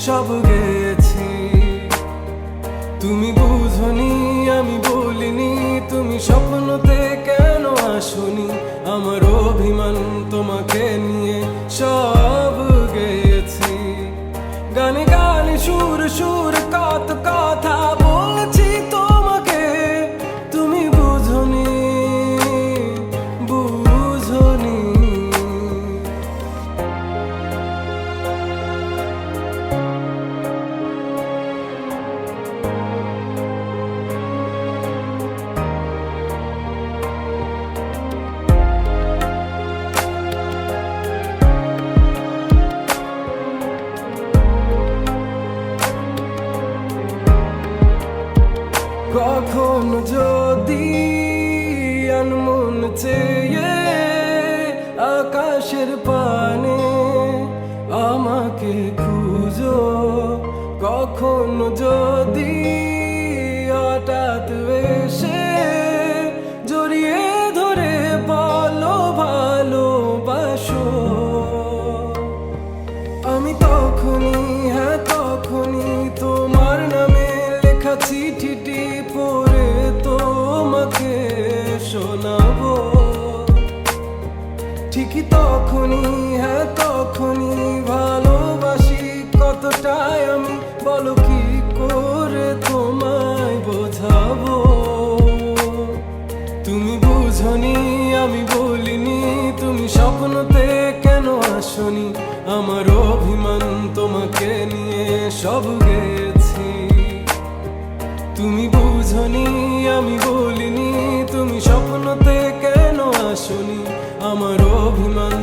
সব গেছি। তুমি বুঝনি আমি বলিনি, তুমি স্বপ্নতে কেন আসনি, আমার অভিমান তোমাকে নিয়ে সব গেছি। গানে গানে সুর সুর কত কথা বলছি তোমাকে, তুমি বুঝনি বুঝনি। কখন যদি আনমন চেয়ে আকাশের পানে আমাকে খুঁজো, কখন যদি হঠাৎ এসে জড়িয়ে ধরে বলো ভালোবাসো, আমি তখনই হ্যাঁ তখনই তোমার নামে লেখা চিঠিটি পড়ে তোমাকে শোনাবো। ঠিকই তখনই হ্যাঁ তখনই ভালোবাসি কতটাই আমি, বলো কি করে তোমায় বোঝাবো। তুমি বুঝনি আমি বলিনি, তুমি স্বপ্নতে কেন আসনি, আমার অভিমান তোমাকে নিয়ে সব গেছি। তুমি বুঝনি আমি বলিনি, তুমি স্বপ্নতে কেন আসনি, আমার অভিমান